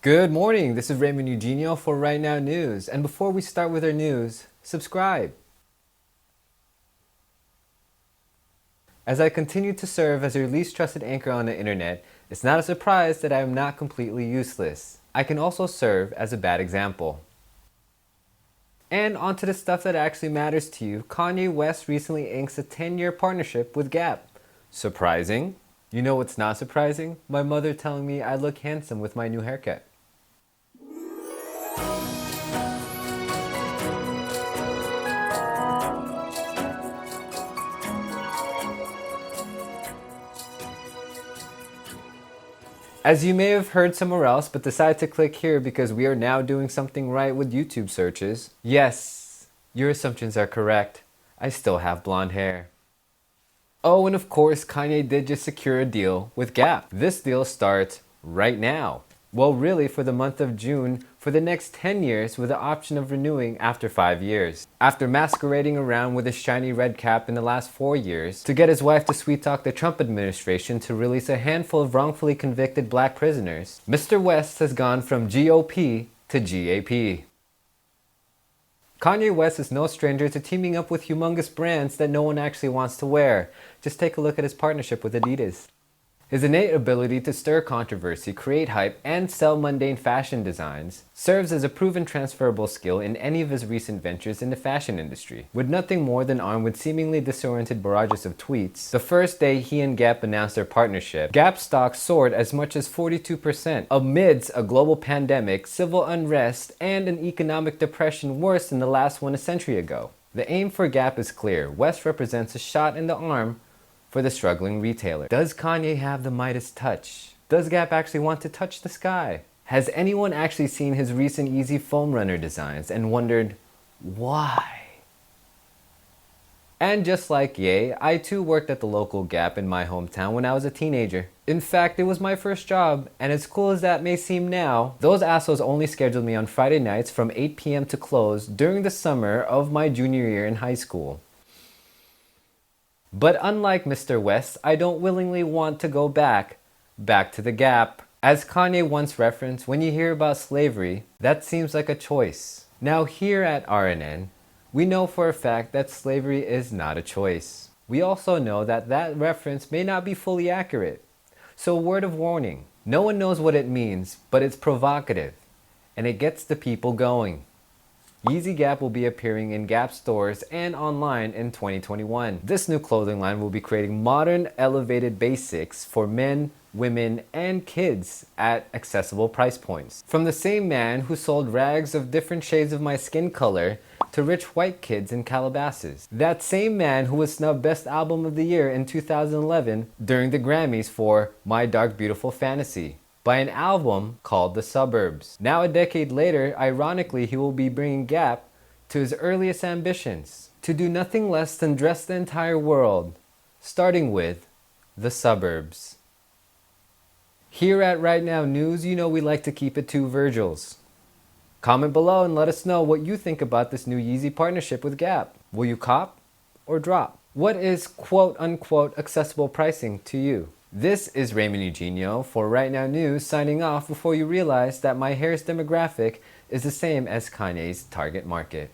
Good morning, this is Raymond Eugenio for Right Now News. And before we start with our news, subscribe. As I continue to serve as your least trusted anchor on the internet, it's not a surprise that I am not completely useless. I can also serve as a bad example. And onto the stuff that actually matters to you, Kanye West recently inks a 10-year partnership with Gap. Surprising? You know what's not surprising? My mother telling me I look handsome with my new haircut. As you may have heard somewhere else, but decided to click here because we are now doing something right with YouTube searches. Yes, your assumptions are correct. I still have blonde hair. Oh, and of course, Kanye did just secure a deal with Gap. This deal starts right now. Well, really for the month of June for the next 10 years with the option of renewing after 5 years. After masquerading around with his shiny red cap in the last 4 years to get his wife to sweet-talk the Trump administration to release a handful of wrongfully convicted black prisoners, Mr. West has gone from GOP to GAP. Kanye West is no stranger to teaming up with humongous brands that no one actually wants to wear. Just take a look at his partnership with Adidas. His innate ability to stir controversy, create hype, and sell mundane fashion designs serves as a proven transferable skill in any of his recent ventures in the fashion industry. With nothing more than armed with seemingly disoriented barrages of tweets, the first day he and Gap announced their partnership, Gap stock soared as much as 42% amidst a global pandemic, civil unrest, and an economic depression worse than the last one a century ago. The aim for Gap is clear. West represents a shot in the arm for the struggling retailer. Does Kanye have the Midas touch? Does Gap actually want to touch the sky? Has anyone actually seen his recent Yeezy foam runner designs and wondered why? And just like Ye, I too worked at the local Gap in my hometown when I was a teenager. In fact, it was my first job, and as cool as that may seem now, those assholes only scheduled me on Friday nights from 8 p.m. to close during the summer of my junior year in high school. But unlike Mr. West, I don't willingly want to go back to the Gap. As Kanye once referenced, when you hear about slavery, that seems like a choice. Now here at RNN, we know for a fact that slavery is not a choice. We also know that that reference may not be fully accurate. So a word of warning, no one knows what it means, but it's provocative, and it gets the people going. Yeezy Gap will be appearing in Gap stores and online in 2021. This new clothing line will be creating modern, elevated basics for men, women, and kids at accessible price points. From the same man who sold rags of different shades of my skin color to rich white kids in Calabasas. That same man who was snubbed Best Album of the Year in 2011 during the Grammys for My Dark Beautiful Fantasy by an album called The Suburbs. Now a decade later, ironically, he will be bringing Gap to his earliest ambitions, to do nothing less than dress the entire world, starting with The Suburbs. Here at Right Now News, you know we like to keep it two Virgils. Comment below and let us know what you think about this new Yeezy partnership with Gap. Will you cop or drop? What is quote-unquote accessible pricing to you? This is Raymond Eugenio for Right Now News signing off before you realize that my hair's demographic is the same as Kanye's target market.